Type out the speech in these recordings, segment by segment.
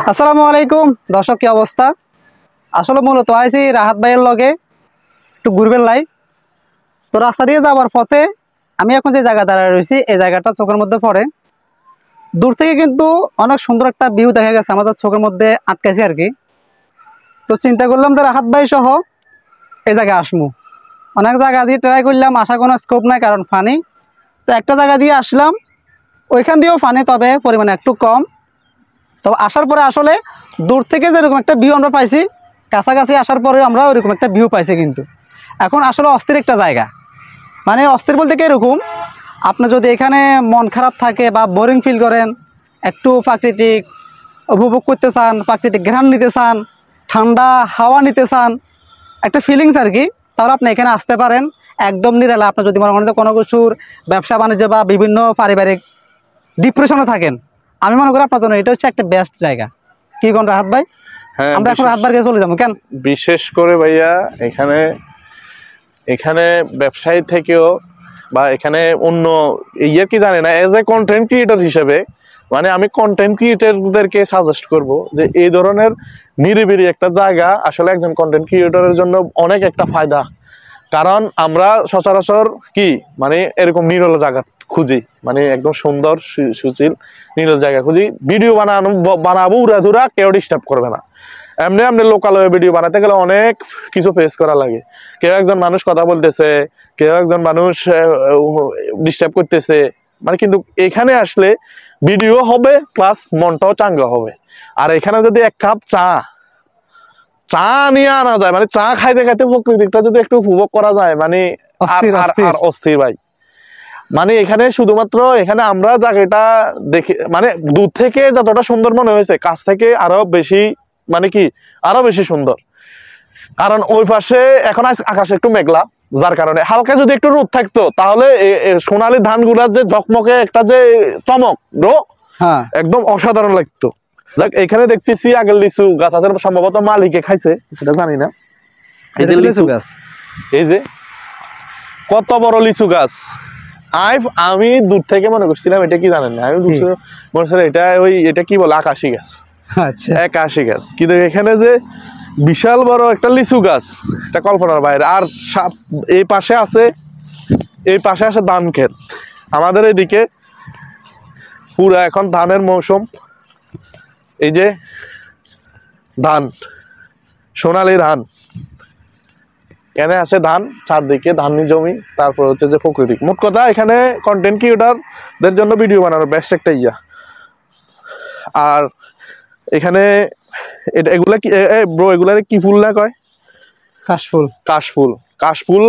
আসসালামু আলাইকুম দর্শক, কি অবস্থা? আসলে মূলত আইছি রাহাত ভাইয়ের লগে একটু ঘুরবেন লাই। তো রাস্তা দিয়ে যাওয়ার পথে আমি এখন যে জায়গা দাঁড়ায় রয়েছি, এই জায়গাটা চোখের মধ্যে পড়ে। দূর থেকে কিন্তু অনেক সুন্দর একটা ভিউ দেখা গেছে, আমাদের চোখের মধ্যে আটকাইছে আর কি। তো চিন্তা করলাম যে রাহাত ভাই সহ এই জায়গায় আসমু। অনেক জায়গা দিয়ে ট্রাই করলাম, আসা কোনো স্কোপ নাই, কারণ ফানি। তো একটা জায়গা দিয়ে আসলাম, ওইখান দিয়েও ফানি, তবে পরিমাণে একটু কম। তো আসার পরে আসলে দূর থেকে যেরকম একটা ভিউ আমরা পাইছি, কাছাকাছি আসার পরেও আমরা ওইরকম একটা ভিউ পাইছি। কিন্তু এখন আসলে অস্থির একটা জায়গা, মানে অস্থির বলতে কি এরকম, আপনি যদি এখানে মন খারাপ থাকে বা বোরিং ফিল করেন, একটু প্রাকৃতিক উপভোগ করতে চান, প্রাকৃতিক ঘ্রাণ নিতে চান, ঠান্ডা হাওয়া নিতে চান, একটা ফিলিংস আর কি, তাহলে আপনি এখানে আসতে পারেন। একদম নিরালা। আপনি যদি মনে করেন কোনো কিছুর ব্যবসা বাণিজ্য বা বিভিন্ন পারিবারিক ডিপ্রেশনে থাকেন, আমি মনে করি আপনার জন্য এটা হচ্ছে একটা বেস্ট জায়গা। কি কোন রাহাত ভাই? হ্যাঁ, আমরা এখন রাহাত ভাইয়ের কাছে চলে যাবো কেন? বিশেষ করে ভাইয়া এখানে এখানে ব্যবসায়ী থেকেও বা এখানে অন্য ইয়ে কি জানি না, এজ এ কন্টেন্ট ক্রিয়েটর হিসেবে মানে আমি কন্টেন্ট ক্রিয়েটরদেরকে সাজেস্ট করব যে এই ধরনের নিরিবিলি একটা জায়গা আসলে একজন কন্টেন্ট ক্রিয়েটরের জন্য অনেক একটা ফায়দা। কারণ আমরা সচরাচর কি মানে এরকম নিরল জায়গা খুঁজি, মানে একদম সুন্দর সুশীল নিরল জায়গা খুঁজি। ভিডিও বানাবো উড়াধুরা, কেউ ডিস্টার্ব করবে না। এমনি এমনি লোকাল ভিডিও বানাতে গেলে অনেক কিছু ফেস করা লাগে। কেউ একজন মানুষ কথা বলতেছে, কেউ একজন মানুষ ডিস্টার্ব করতেছে, মানে কিন্তু এখানে আসলে ভিডিও হবে প্লাস মনটাও চাঙ্গা হবে। আর এখানে যদি এক কাপ চা নিয়ে আনা যায়, মানে চা খাইতে খাইতে প্রকৃতিটা যদি একটু উপভোগ করা যায়, মানে আর অস্থির ভাই। মানে এখানে শুধুমাত্র এখানে আমরা জায়গাটা দেখে মানে দূর থেকে যতটা সুন্দর মনে হয়েছে, কাছ থেকে আরো বেশি, মানে কি আরো বেশি সুন্দর। কারণ ওই পাশে এখন আকাশে একটু মেঘলা, যার কারণে হালকা যদি একটু রোদ থাকতো তাহলে সোনালী ধানগুলার যে ঝকমকে একটা যে চমক একদম অসাধারণ লাগতো। যাক, এখানে দেখতেছি আগের লিচু গাছ আছে, সম্ভবত মালিকে খাইছে, সেটা জানি না। এই যে লিচু গাছ, এই যে কত বড় লিচু গাছ। আমি দূর থেকে মনে করছিলাম এটা কি জানেন না, আমি মনে করছিলাম এটা কি বলে আকাশি গাছ। আচ্ছা, আকাশি গাছ, কিন্তু এখানে যে বিশাল বড় একটা লিচু গাছ, এটা কল্পনার বাইরে। আর এই পাশে আছে ধান ক্ষেত। আমাদের এদিকে পুরা এখন ধানের মৌসুম। এই যে ধান, সোনালী ধান, এখানে আছে ধান, চারদিকে ধানি জমি, তারপর হচ্ছে যে প্রকৃতি। মোট কথা এখানে কন্টেন্ট ক্রিয়েটরদের জন্য ভিডিও বানানোর বেস্ট একটা ইয়া। আর এখানে এগুলা কি ব্রো, এগুলা কি ফুল না কয়? কাশফুল। কাশফুল, কাশফুল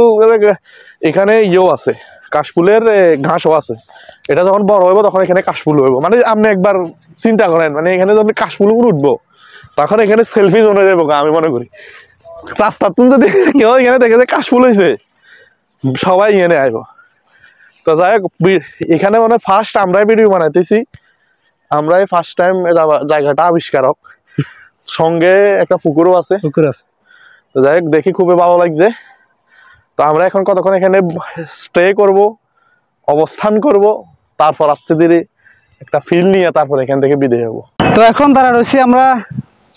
এখানে ইয়েও আছে, কাশফুলের ঘাসও আছে। এটা যখন বড় হইব তখন এখানে কাশফুল হইব। মানে আপনি একবার চিন্তা করেন, মানে এখানে যখন কাশফুল উঠবো তখন এখানে সেলফি জোনে যাবো। আমি মনে করি রাস্তা তুমি যদি কেউ এখানে দেখে যে কাশফুল হয়েছে, সবাই এখানে আইব। তো যাই হোক, এখানে মানে ফার্স্ট আমরাই ভিডিও বানাইতেছি, আমরাই ফার্স্ট টাইম জায়গাটা আবিষ্কারক। সঙ্গে একটা পুকুরও আছে। তো যাই হোক, দেখি খুবই ভালো লাগছে। তো আমরা এখন কতক্ষণ এখানে স্টে করব, অবস্থান করব, তারপর আস্তে ধীরে একটা ফিল নিয়ে তারপর এখান থেকে বিদায় হবো। তো এখন দাঁড়া রয়েছি আমরা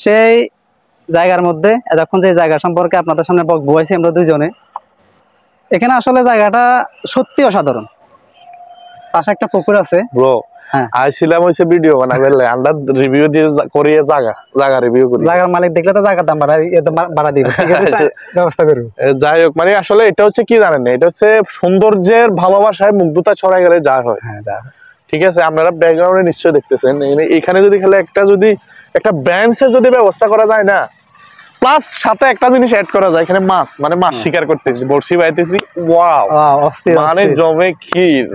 সেই জায়গার মধ্যে। এখন যে জায়গা সম্পর্কে আপনাদের সামনে বলছি আমরা দুইজনে, এখানে আসলে জায়গাটা সত্যি অসাধারণ। পাশে একটা পুকুর আছে ব্রো। আইছিলাম হইছে ভিডিও বানাবে, আমরা রিভিউ দিয়ে করি, জায়গা রিভিউ করি। জায়গার মালিক দেখলে তো জায়গার দাম বাড়া দিবে, ব্যবস্থা করব। যাই হোক, মানে আসলে এটা হচ্ছে কি জানেন না, এটা হচ্ছে সৌন্দর্যের ভালোবাসায় মুগ্ধতা ছড়াই গেলে যা হয়। হ্যাঁ, যা হয়। ঠিক আছে, আপনারা ব্যাকগ্রাউন্ডে নিশ্চয় দেখতেছেন, এখানে যদি খেলে একটা ব্রাঞ্চের যদি ব্যবস্থা করা যায় না, প্লাস সাথে একটা জিনিস অ্যাড করা যায়, এখানে মাছ, মানে মাছ শিকার করতেছি, বড়শি বাইতেছি, ওয়াও, মানে জমে ক্ষীর।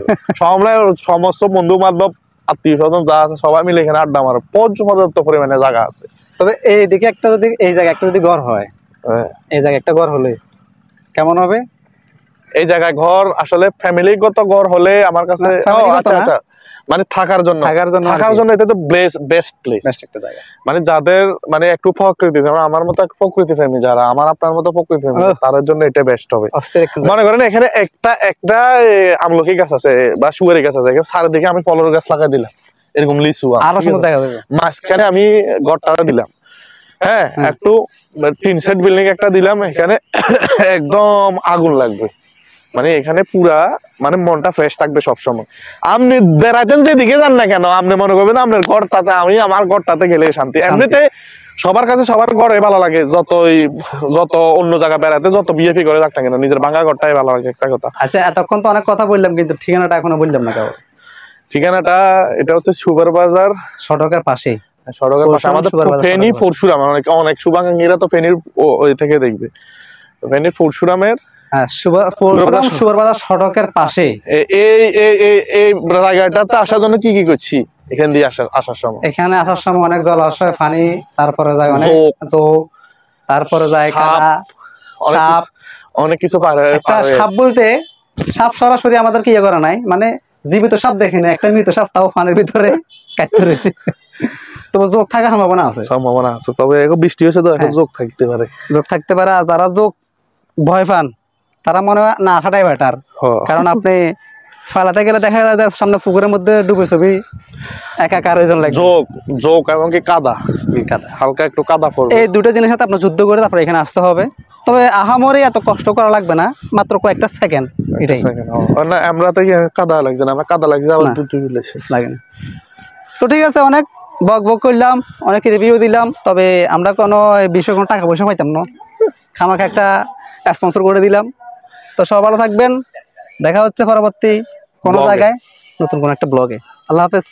সমস্ত বন্ধু বান্ধব আত্মীয় স্বজন যা আছে সবাই মিলে এখানে আড্ডা মারে, পর্যাপ্ত পরিমাণে জায়গা আছে। তবে এইদিকে একটা যদি এই জায়গায় একটা যদি ঘর হয়, এই জায়গায় একটা ঘর হলে কেমন হবে? এই জায়গায় ঘর আসলে ফ্যামিলিগত ঘর হলে আমার কাছে আচ্ছা মানে থাকার জন্য এটা তো বেস্ট প্লেস একটা জায়গা। মানে যাদের মানে একটু প্রকৃতি, যেমন আমার মতো প্রকৃতি প্রেমী যারা, আমার আপনার মতো প্রকৃতি প্রেমী, তাদের জন্য এটা বেস্ট হবে। মনে করেন এখানে একটা আমলকি গাছ আছে বা সুপারি গাছ আছে, চারিদিকে আমি ফলের গাছ লাগাই দিলাম, এরকম লিচু আম, আরো ঠিক সুন্দর আছে? দেখা যাবে। মাঝখানে আমি গড়টা দিলাম, হ্যাঁ একটু 3 সেট বিল্ডিং একটা দিলাম, এখানে একদম আগুন লাগবে, মানে এখানে পুরা মানে মনটা ফ্রেশ থাকবে সবসময়। আপনি বেড়াইতেন যেদিকে যান না কেন, আপনি মনে করবেন আপনার ঘরটাতে, আমি আমার ঘরটাতে গেলে শান্তি। এমনিতে সবার কাছে সবার ঘরে ভালো লাগে, যত অন্য জায়গা বেড়াতে যত বিএপি করে যাক না কেন, নিজের ভাঙা ঘরটাই ভালো লাগে, একটা কথা। আচ্ছা, এতক্ষণ তো অনেক কথা বললাম, কিন্তু ঠিকানাটা এখনো বললাম না কাউ। ঠিকানাটা এটা হচ্ছে সুপার বাজার, সড়কের পাশে, সড়কের পাশে আমাদের ফেনী পরশুরাম, অনেক শুভাকাঙ্ক্ষীরা তো ফেনীর ওই থেকে দেখবে, ফেনীর পরশুরামের, হ্যাঁ সুপার বাজার সড়কের পাশে। এই এই এই জায়গাটাতে আসার জন্য কি কি করছি, এখান দিয়ে আসার সময়, এখানে আসার সময় অনেক জলাশয়, পানি, তারপরে যায় অনেক ঝোঁক, তারপরে যায় কাদা, সাপ, অনেক কিছু পারে। একটা সাপ বলতে সাপ সরাসরি আমাদের কি ইয়ে করা নাই, মানে জীবিত সাপ দেখিনি, একটা মৃত সাপ তাও পানির ভিতরে কাটতে রয়েছে। তবে যোগ থাকার সম্ভাবনা আছে, তবে এখন বৃষ্টি হয়েছে তো এখন যোগ থাকতে পারে, যোগ থাকতে পারে। আর যারা যোগ ভয় পান তারা মনে হয় না আসাটাই বেটার, কারণ আপনি ফালাতে গেলে দেখা যায় সামনে পুকুরের মধ্যে ডুবে ছবি একাকার হয়ে যান, যোগ এবং কি কাদা, হালকা একটু কাদা পড়বে। এই দুটো জিনিস সাথে আপনার যুদ্ধ করে তারপরে এখানে আসতে হবে। তবে আহামরি এত কষ্ট করা লাগবে না, মাত্র কয়েকটা সেকেন্ড, এটাই। না আমরা তো কাদা লাগছে না, আমরা কাদা লাগছে আবার দুটো লাগে না। তো ঠিক আছে, অনেক বক বক করলাম, অনেক রিভিউ দিলাম, তবে আমরা কোনো বিষয়ে কোনো টাকা পয়সা পাইতাম না, খামাকে একটা স্পন্সর করে দিলাম। তো সব ভালো থাকবেন, দেখা হচ্ছে পরবর্তী কোনো জায়গায় নতুন কোনো একটা ব্লগে। আল্লাহ হাফেজ।